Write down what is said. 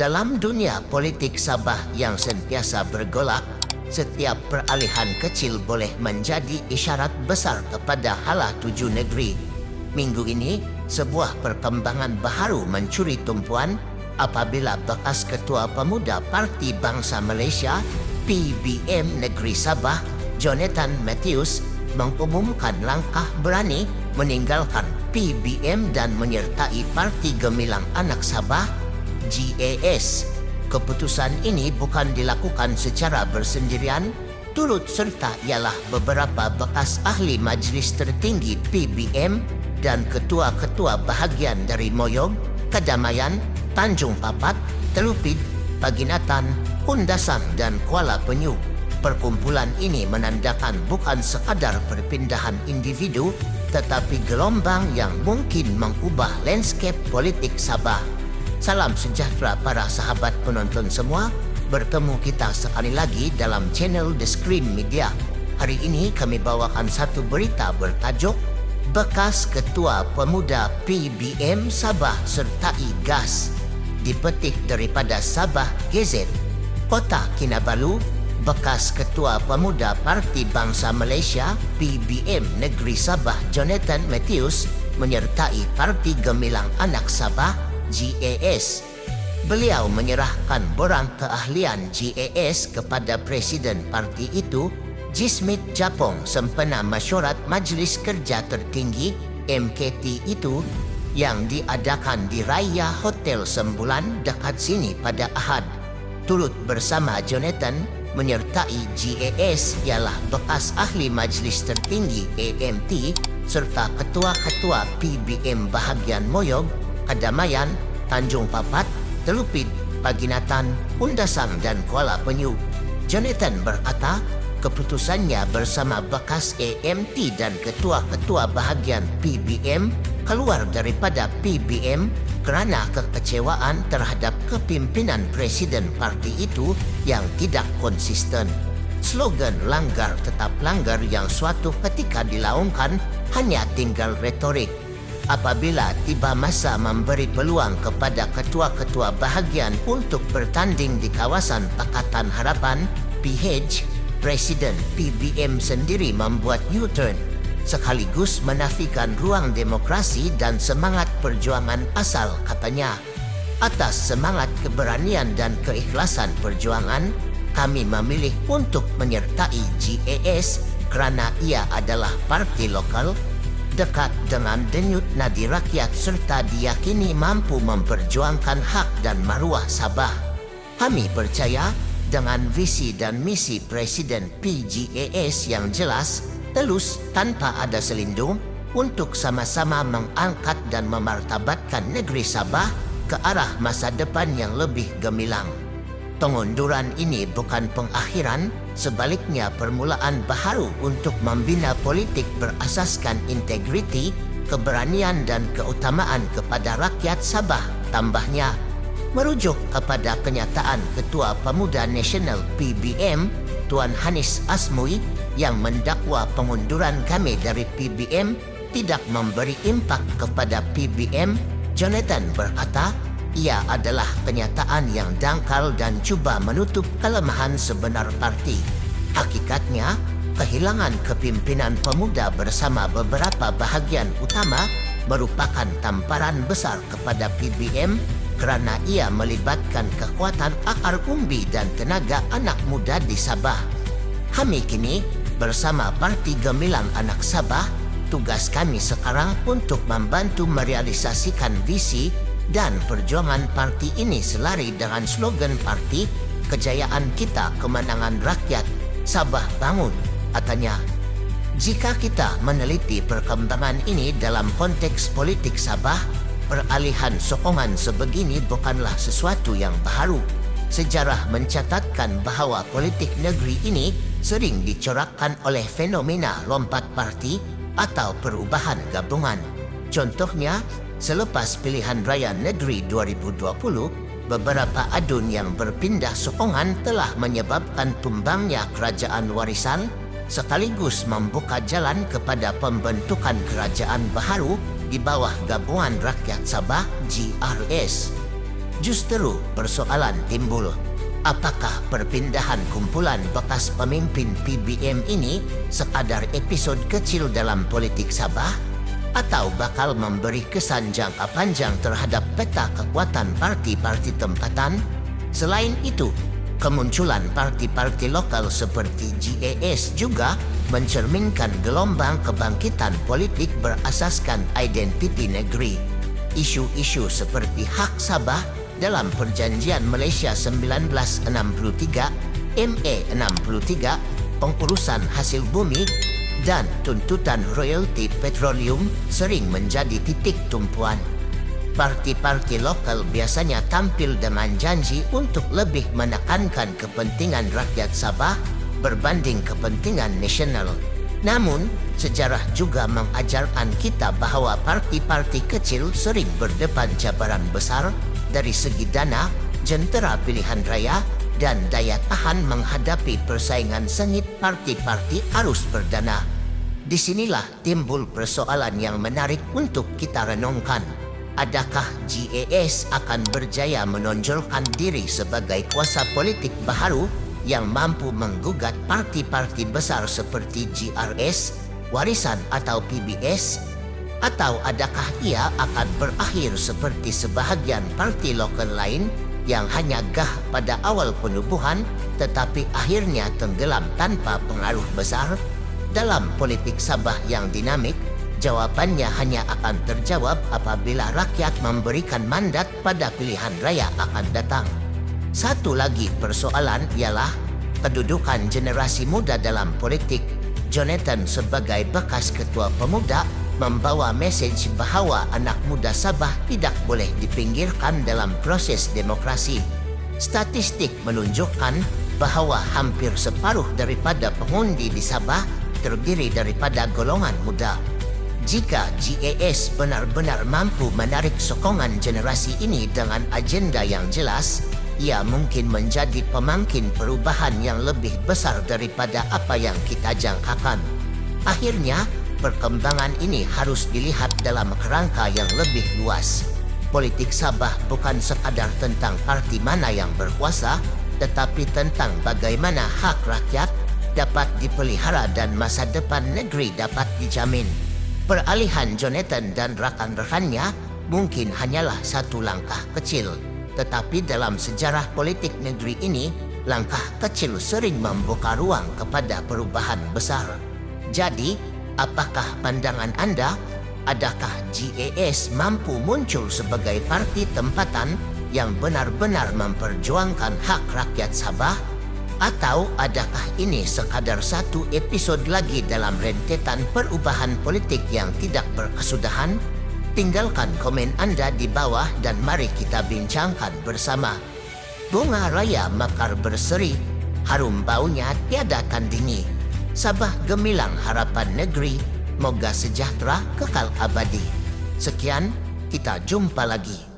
Dalam dunia politik Sabah yang sentiasa bergolak, setiap peralihan kecil boleh menjadi isyarat besar kepada hala tuju negeri. Minggu ini, sebuah perkembangan baharu mencuri tumpuan apabila bekas Ketua Pemuda Parti Bangsa Malaysia PBM Negeri Sabah, Jonathan Matthews, mengumumkan langkah berani meninggalkan PBM dan menyertai Parti Gemilang Anak Sabah GAS. Keputusan ini bukan dilakukan secara bersendirian. Turut serta ialah beberapa bekas ahli majlis tertinggi PBM dan ketua-ketua bahagian dari Moyog, Kedamaian, Tanjung Papat, Telupit, Paginatan, Undasang dan Kuala Penyu. Perkumpulan ini menandakan bukan sekadar perpindahan individu, tetapi gelombang yang mungkin mengubah landscape politik Sabah. Salam sejahtera para sahabat penonton semua. Bertemu kita sekali lagi dalam channel The Scream Media. Hari ini kami bawakan satu berita bertajuk Bekas Ketua Pemuda PBM Sabah sertai GAS. Dipetik daripada Sabah Gazette. Kota Kinabalu, bekas Ketua Pemuda Parti Bangsa Malaysia PBM Negeri Sabah Jonathan Matthews menyertai Parti Gemilang Anak Sabah GAS. Beliau menyerahkan borang keahlian GAS kepada Presiden parti itu, Jismit Japong, sempena mesyuarat Majlis Kerja Tertinggi MKT itu yang diadakan di Raya Hotel Sembulan dekat sini pada Ahad. Turut bersama Jonathan menyertai GAS ialah bekas ahli Majlis Tertinggi AMT serta ketua-ketua PBM bahagian Moyog, Kedamaian, Tanjung Papat, Telupit, Paginatan, Undasang dan Kuala Penyu. Jonathan berkata, keputusannya bersama bekas AMT dan ketua-ketua bahagian PBM keluar daripada PBM kerana kekecewaan terhadap kepimpinan Presiden parti itu yang tidak konsisten. Slogan langgar tetap langgar yang suatu ketika dilaungkan hanya tinggal retorik. Apabila tiba masa memberi peluang kepada ketua-ketua bahagian untuk bertanding di kawasan Pakatan Harapan PH, Presiden PBM sendiri membuat U-turn sekaligus menafikan ruang demokrasi dan semangat perjuangan asal, katanya. Atas semangat keberanian dan keikhlasan perjuangan, kami memilih untuk menyertai GAS kerana ia adalah parti lokal, dekat dengan denyut nadi rakyat serta diyakini mampu memperjuangkan hak dan maruah Sabah. Kami percaya dengan visi dan misi Presiden PGAS yang jelas, telus tanpa ada selindung untuk sama-sama mengangkat dan memartabatkan negeri Sabah ke arah masa depan yang lebih gemilang. Pengunduran ini bukan pengakhiran, sebaliknya permulaan baharu untuk membina politik berasaskan integriti, keberanian dan keutamaan kepada rakyat Sabah, tambahnya. Merujuk kepada kenyataan Ketua Pemuda Nasional PBM, Tuan Hanis Asmui, yang mendakwa pengunduran kami dari PBM tidak memberi impak kepada PBM, Jonathan berkata, ia adalah kenyataan yang dangkal dan cuba menutup kelemahan sebenar parti. Hakikatnya, kehilangan kepimpinan pemuda bersama beberapa bahagian utama merupakan tamparan besar kepada PBM kerana ia melibatkan kekuatan akar umbi dan tenaga anak muda di Sabah. Kami kini bersama Parti Gemilang Anak Sabah, tugas kami sekarang untuk membantu merealisasikan visi dan perjuangan parti ini selari dengan slogan parti, kejayaan kita kemenangan rakyat, Sabah bangun, katanya. Jika kita meneliti perkembangan ini dalam konteks politik Sabah, peralihan sokongan sebegini bukanlah sesuatu yang baharu. Sejarah mencatatkan bahawa politik negeri ini sering dicorakkan oleh fenomena lompat parti atau perubahan gabungan. Contohnya, selepas pilihan raya negeri 2020, beberapa adun yang berpindah sokongan telah menyebabkan tumbangnya kerajaan warisan sekaligus membuka jalan kepada pembentukan kerajaan baharu di bawah Gabungan Rakyat Sabah GRS. Justru persoalan timbul. Apakah perpindahan kumpulan bekas pemimpin PBM ini sekadar episod kecil dalam politik Sabah? Atau bakal memberi kesan jangka panjang terhadap peta kekuatan parti-parti tempatan? Selain itu, kemunculan parti-parti lokal seperti GAS juga mencerminkan gelombang kebangkitan politik berasaskan identiti negeri. Isu-isu seperti hak Sabah dalam Perjanjian Malaysia 1963, MA 63, pengurusan hasil bumi dan tuntutan royalti petroleum sering menjadi titik tumpuan. Parti-parti lokal biasanya tampil dengan janji untuk lebih menekankan kepentingan rakyat Sabah berbanding kepentingan nasional. Namun, sejarah juga mengajarkan kita bahawa parti-parti kecil sering berdepan cabaran besar dari segi dana, jentera pilihan raya, dan daya tahan menghadapi persaingan sengit parti-parti arus perdana. Disinilah timbul persoalan yang menarik untuk kita renungkan. Adakah GAS akan berjaya menonjolkan diri sebagai kuasa politik baharu yang mampu menggugat parti-parti besar seperti GRS, Warisan atau PBS? Atau adakah ia akan berakhir seperti sebahagian parti lokal lain yang hanya gah pada awal penubuhan tetapi akhirnya tenggelam tanpa pengaruh besar? Dalam politik Sabah yang dinamik, jawapannya hanya akan terjawab apabila rakyat memberikan mandat pada pilihan raya akan datang. Satu lagi persoalan ialah kedudukan generasi muda dalam politik. Jonathan sebagai bekas ketua pemuda membawa mesej bahawa anak muda Sabah tidak boleh dipinggirkan dalam proses demokrasi. Statistik menunjukkan bahawa hampir separuh daripada pengundi di Sabah terdiri daripada golongan muda. Jika GAS benar-benar mampu menarik sokongan generasi ini dengan agenda yang jelas, ia mungkin menjadi pemangkin perubahan yang lebih besar daripada apa yang kita jangkakan. Akhirnya, perkembangan ini harus dilihat dalam kerangka yang lebih luas. Politik Sabah bukan sekadar tentang parti mana yang berkuasa, tetapi tentang bagaimana hak rakyat dapat dipelihara dan masa depan negeri dapat dijamin. Peralihan Jonathan dan rakan-rakannya mungkin hanyalah satu langkah kecil, tetapi dalam sejarah politik negeri ini, langkah kecil sering membuka ruang kepada perubahan besar. Jadi, apakah pandangan anda? Adakah GAS mampu muncul sebagai parti tempatan yang benar-benar memperjuangkan hak rakyat Sabah? Atau adakah ini sekadar satu episod lagi dalam rentetan perubahan politik yang tidak berkesudahan? Tinggalkan komen anda di bawah dan mari kita bincangkan bersama. Bunga raya mekar berseri, harum baunya tiada tandingi. Sabah gemilang harapan negeri, moga sejahtera kekal abadi. Sekian, kita jumpa lagi.